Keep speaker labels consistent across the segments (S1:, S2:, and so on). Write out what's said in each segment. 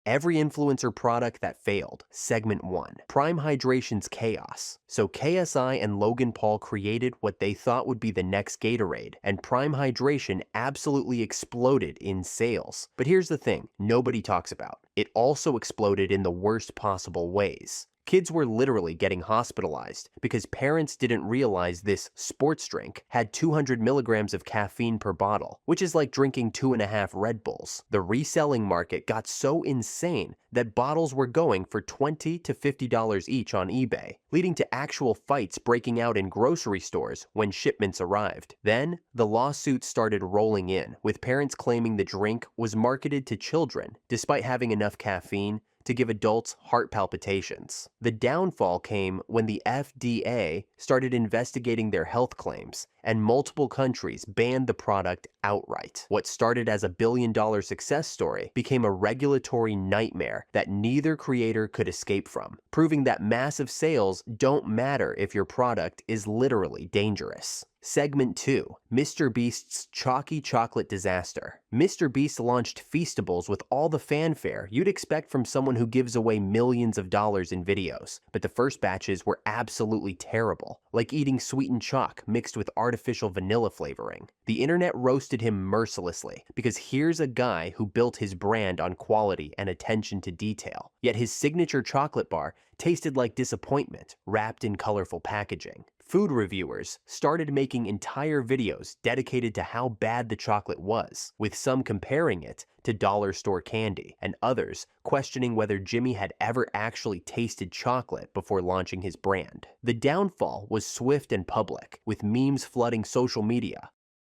S1: Every influencer product that failed. Segment 1. Prime Hydration's chaos. So KSI and Logan Paul created what they thought would be the next Gatorade, and Prime Hydration absolutely exploded in sales. But here's the thing nobody talks about. It also exploded in the worst possible ways. Kids were literally getting hospitalized because parents didn't realize this sports drink had 200 milligrams of caffeine per bottle, which is like drinking 2.5 Red Bulls. The reselling market got so insane that bottles were going for $20 to $50 each on eBay, leading to actual fights breaking out in grocery stores when shipments arrived. Then, the lawsuits started rolling in, with parents claiming the drink was marketed to children despite having enough caffeine to give adults heart palpitations. The downfall came when the FDA started investigating their health claims, and multiple countries banned the product outright. What started as a billion-dollar success story became a regulatory nightmare that neither creator could escape from, proving that massive sales don't matter if your product is literally dangerous. Segment 2. Mr. Beast's Chalky Chocolate Disaster. Mr. Beast launched Feastables with all the fanfare you'd expect from someone who gives away millions of dollars in videos, but the first batches were absolutely terrible, like eating sweetened chalk mixed with artificial vanilla flavoring. The internet roasted him mercilessly because here's a guy who built his brand on quality and attention to detail, yet his signature chocolate bar tasted like disappointment wrapped in colorful packaging. Food reviewers started making entire videos dedicated to how bad the chocolate was, with some comparing it to dollar store candy, and others questioning whether Jimmy had ever actually tasted chocolate before launching his brand. The downfall was swift and public, with memes flooding social media.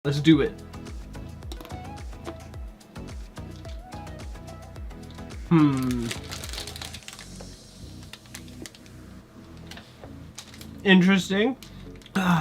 S2: Let's do it. Interesting.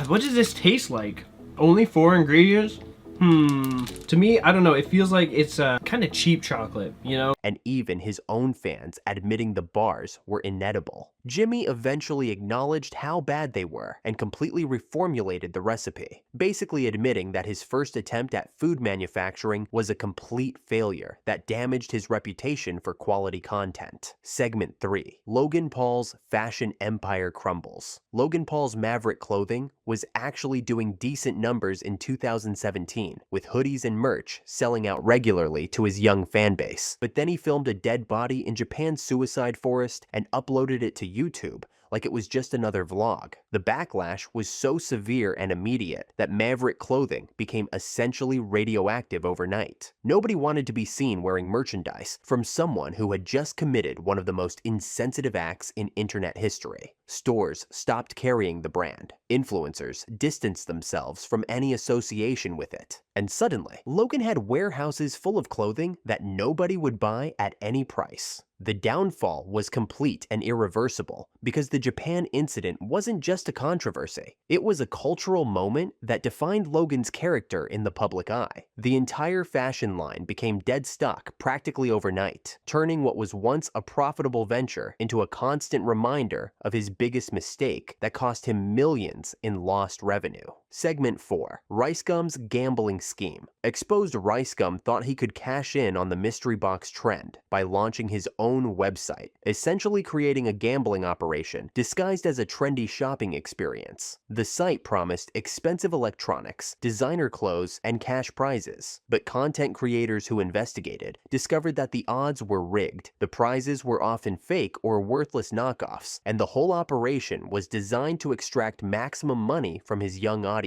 S2: What does this taste like? Only 4 ingredients? To me, I don't know, it feels like it's a kind of cheap chocolate, you know?
S1: And even his own fans admitting the bars were inedible. Jimmy eventually acknowledged how bad they were and completely reformulated the recipe, basically admitting that his first attempt at food manufacturing was a complete failure that damaged his reputation for quality content. Segment 3. Logan Paul's fashion empire crumbles. Logan Paul's Maverick clothing was actually doing decent numbers in 2017, with hoodies and merch selling out regularly to his young fan base. But then he filmed a dead body in Japan's suicide forest and uploaded it to YouTube like it was just another vlog. The backlash was so severe and immediate that Maverick clothing became essentially radioactive overnight. Nobody wanted to be seen wearing merchandise from someone who had just committed one of the most insensitive acts in internet history. Stores stopped carrying the brand. Influencers distanced themselves from any association with it. And suddenly, Logan had warehouses full of clothing that nobody would buy at any price. The downfall was complete and irreversible because the Japan incident wasn't just a controversy. It was a cultural moment that defined Logan's character in the public eye. The entire fashion line became dead stock practically overnight, turning what was once a profitable venture into a constant reminder of his biggest mistake that cost him millions in lost revenue. Segment 4. Rice Gum's Gambling Scheme. Exposed Rice Gum thought he could cash in on the mystery box trend by launching his own website, essentially creating a gambling operation disguised as a trendy shopping experience. The site promised expensive electronics, designer clothes, and cash prizes, but content creators who investigated discovered that the odds were rigged, the prizes were often fake or worthless knockoffs, and the whole operation was designed to extract maximum money from his young audience.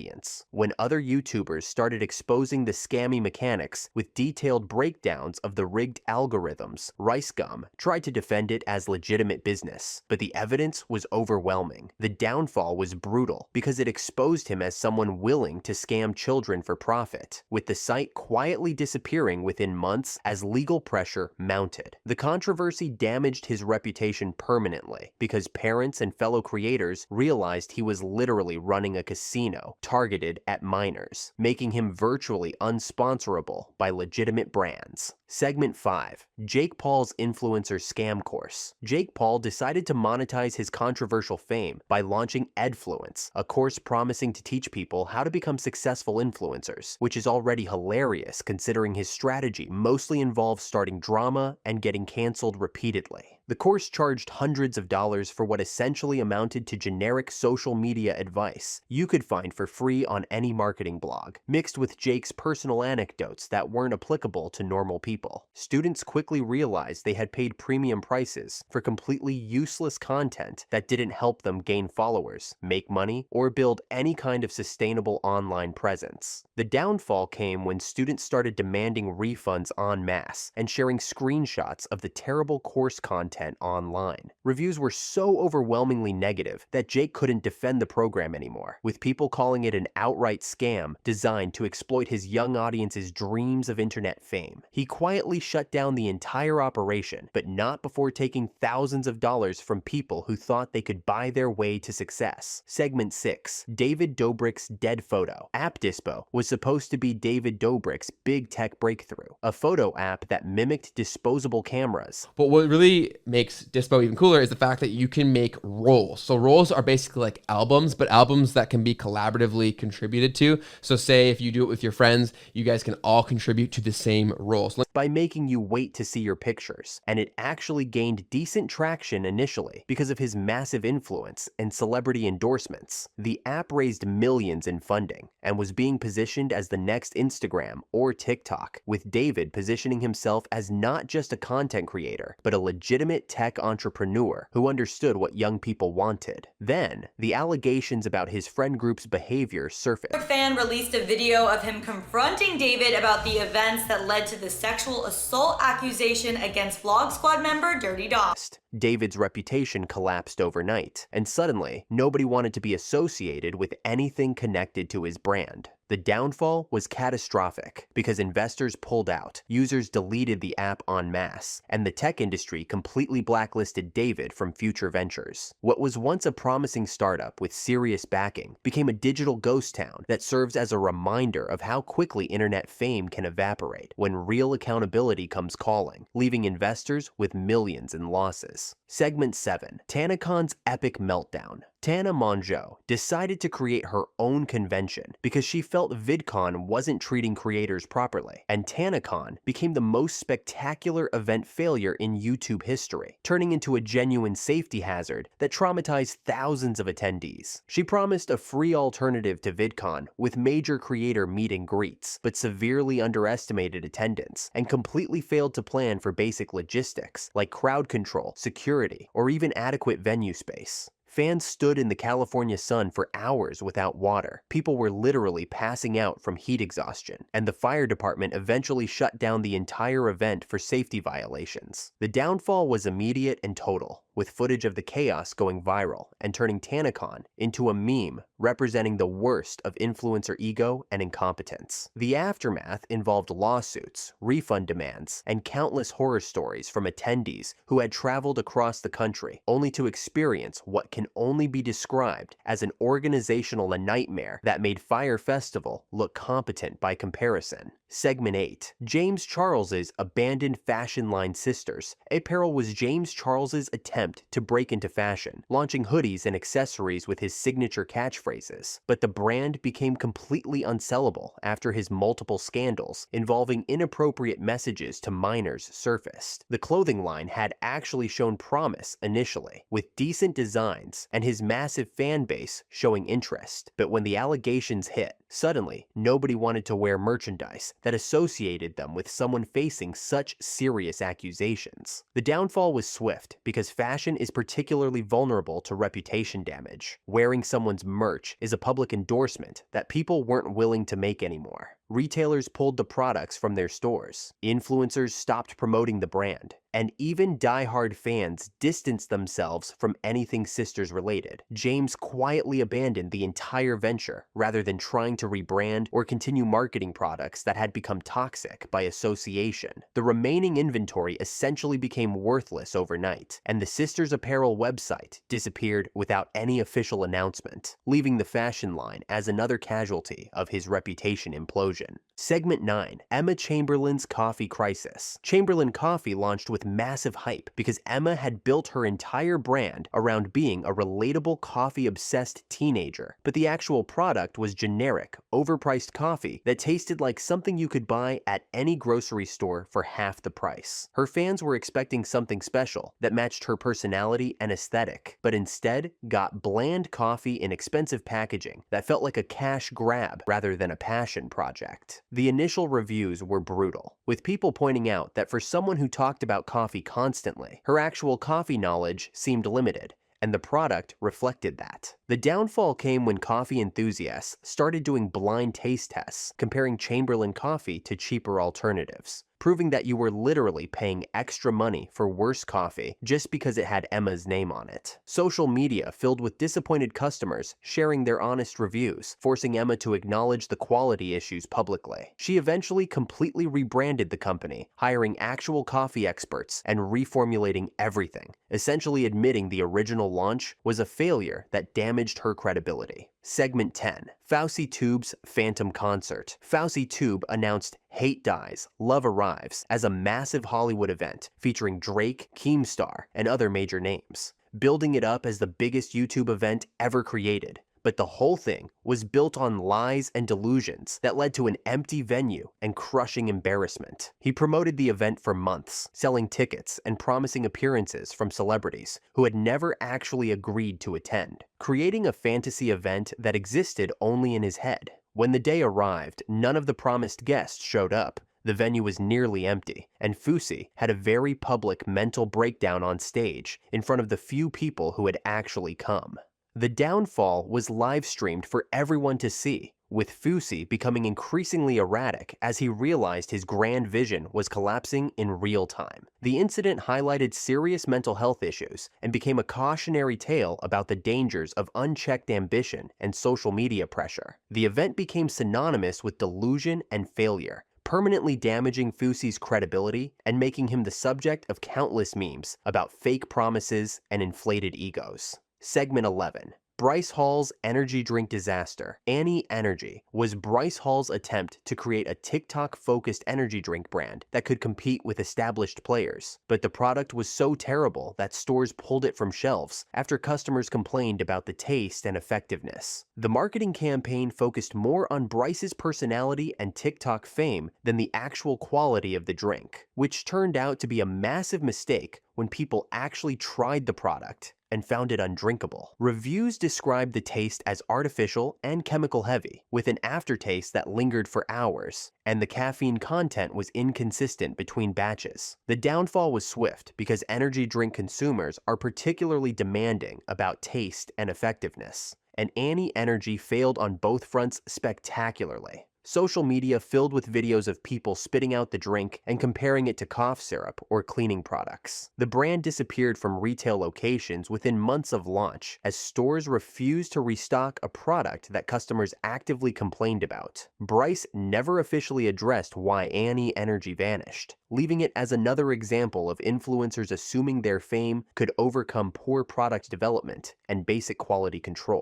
S1: When other YouTubers started exposing the scammy mechanics with detailed breakdowns of the rigged algorithms, Rice Gum tried to defend it as legitimate business, but the evidence was overwhelming. The downfall was brutal because it exposed him as someone willing to scam children for profit, with the site quietly disappearing within months as legal pressure mounted. The controversy damaged his reputation permanently because parents and fellow creators realized he was literally running a casino targeted at minors, making him virtually unsponsorable by legitimate brands. Segment 5. Jake Paul's influence Influencer Scam Course. Jake Paul decided to monetize his controversial fame by launching Edfluence, a course promising to teach people how to become successful influencers, which is already hilarious considering his strategy mostly involves starting drama and getting canceled repeatedly. The course charged hundreds of dollars for what essentially amounted to generic social media advice you could find for free on any marketing blog, mixed with Jake's personal anecdotes that weren't applicable to normal people. Students quickly realized they had paid premium prices for completely useless content that didn't help them gain followers, make money, or build any kind of sustainable online presence. The downfall came when students started demanding refunds en masse and sharing screenshots of the terrible course content online. Reviews were so overwhelmingly negative that Jake couldn't defend the program anymore, with people calling it an outright scam designed to exploit his young audience's dreams of internet fame. He quietly shut down the entire operation, but not before taking thousands of dollars from people who thought they could buy their way to success. Segment 6. David Dobrik's Dead Photo. App Dispo was supposed to be David Dobrik's big tech breakthrough, a photo app that mimicked disposable cameras.
S3: But what really makes Dispo even cooler is the fact that you can make rolls. So rolls are basically like albums, but albums that can be collaboratively contributed to. So say if you do it with your friends, you guys can all contribute to the same rolls.
S1: By making you wait to see your pictures, and it actually gained decent traction initially because of his massive influence and celebrity endorsements. The app raised millions in funding and was being positioned as the next Instagram or TikTok, with David positioning himself as not just a content creator, but a legitimate tech entrepreneur who understood what young people wanted. Then, the allegations about his friend group's behavior surfaced.
S4: A fan released a video of him confronting David about the events that led to the sexual assault accusation against Vlog Squad member Dirty Dom.
S1: David's reputation collapsed overnight, and suddenly, nobody wanted to be associated with anything connected to his brand. The downfall was catastrophic because investors pulled out, users deleted the app en masse, and the tech industry completely blacklisted David from future ventures. What was once a promising startup with serious backing became a digital ghost town that serves as a reminder of how quickly internet fame can evaporate when real accountability comes calling, leaving investors with millions in losses. Segment 7. TanaCon's Epic Meltdown. Tana Mongeau decided to create her own convention because she felt VidCon wasn't treating creators properly, and TanaCon became the most spectacular event failure in YouTube history, turning into a genuine safety hazard that traumatized thousands of attendees. She promised a free alternative to VidCon with major creator meet and greets, but severely underestimated attendance and completely failed to plan for basic logistics like crowd control, security, or even adequate venue space. Fans stood in the California sun for hours without water. People were literally passing out from heat exhaustion, and the fire department eventually shut down the entire event for safety violations. The downfall was immediate and total, with footage of the chaos going viral and turning TanaCon into a meme representing the worst of influencer ego and incompetence. The aftermath involved lawsuits, refund demands, and countless horror stories from attendees who had traveled across the country only to experience what can only be described as an organizational nightmare that made Fyre Festival look competent by comparison. Segment 8. James Charles's abandoned fashion line Sisters. Apparel was James Charles's attempt to break into fashion, launching hoodies and accessories with his signature catchphrases. But the brand became completely unsellable after his multiple scandals involving inappropriate messages to minors surfaced. The clothing line had actually shown promise initially, with decent designs and his massive fan base showing interest. But when the allegations hit, suddenly nobody wanted to wear merchandise that associated them with someone facing such serious accusations. The downfall was swift because fashion is particularly vulnerable to reputation damage. Wearing someone's merch is a public endorsement that people weren't willing to make anymore. Retailers pulled the products from their stores. Influencers stopped promoting the brand. And even die-hard fans distanced themselves from anything Sisters related. James quietly abandoned the entire venture rather than trying to rebrand or continue marketing products that had become toxic by association. The remaining inventory essentially became worthless overnight, and the Sisters apparel website disappeared without any official announcement, leaving the fashion line as another casualty of his reputation implosion. delusion. Segment 9. Emma Chamberlain's coffee crisis. Chamberlain Coffee launched with massive hype because Emma had built her entire brand around being a relatable coffee-obsessed teenager, but the actual product was generic, overpriced coffee that tasted like something you could buy at any grocery store for half the price. Her fans were expecting something special that matched her personality and aesthetic, but instead got bland coffee in expensive packaging that felt like a cash grab rather than a passion project. The initial reviews were brutal, with people pointing out that for someone who talked about coffee constantly, her actual coffee knowledge seemed limited, and the product reflected that. The downfall came when coffee enthusiasts started doing blind taste tests, comparing Chamberlain coffee to cheaper alternatives, proving that you were literally paying extra money for worse coffee just because it had Emma's name on it. Social media filled with disappointed customers sharing their honest reviews, forcing Emma to acknowledge the quality issues publicly. She eventually completely rebranded the company, hiring actual coffee experts and reformulating everything, essentially admitting the original launch was a failure that damaged her credibility. Segment 10. Fauci Tube's Phantom Concert. Fauci Tube announced Hate Dies, Love Arrives as a massive Hollywood event featuring Drake, Keemstar, and other major names, building it up as the biggest YouTube event ever created. But the whole thing was built on lies and delusions that led to an empty venue and crushing embarrassment. He promoted the event for months, selling tickets and promising appearances from celebrities who had never actually agreed to attend, creating a fantasy event that existed only in his head. When the day arrived, none of the promised guests showed up. The venue was nearly empty, and Fauci had a very public mental breakdown on stage in front of the few people who had actually come. The downfall was live-streamed for everyone to see, with Fauci becoming increasingly erratic as he realized his grand vision was collapsing in real time. The incident highlighted serious mental health issues and became a cautionary tale about the dangers of unchecked ambition and social media pressure. The event became synonymous with delusion and failure, permanently damaging Fauci's credibility and making him the subject of countless memes about fake promises and inflated egos. Segment 11. Bryce Hall's energy drink disaster. Annie Energy was Bryce Hall's attempt to create a TikTok-focused energy drink brand that could compete with established players. But the product was so terrible that stores pulled it from shelves after customers complained about the taste and effectiveness. The marketing campaign focused more on Bryce's personality and TikTok fame than the actual quality of the drink, which turned out to be a massive mistake when people actually tried the product and found it undrinkable. Reviews described the taste as artificial and chemical heavy, with an aftertaste that lingered for hours, and the caffeine content was inconsistent between batches. The downfall was swift because energy drink consumers are particularly demanding about taste and effectiveness, and Annie Energy failed on both fronts spectacularly. Social media filled with videos of people spitting out the drink and comparing it to cough syrup or cleaning products. The brand disappeared from retail locations within months of launch as stores refused to restock a product that customers actively complained about. Bryce never officially addressed why Annie Energy vanished, leaving it as another example of influencers assuming their fame could overcome poor product development and basic quality control.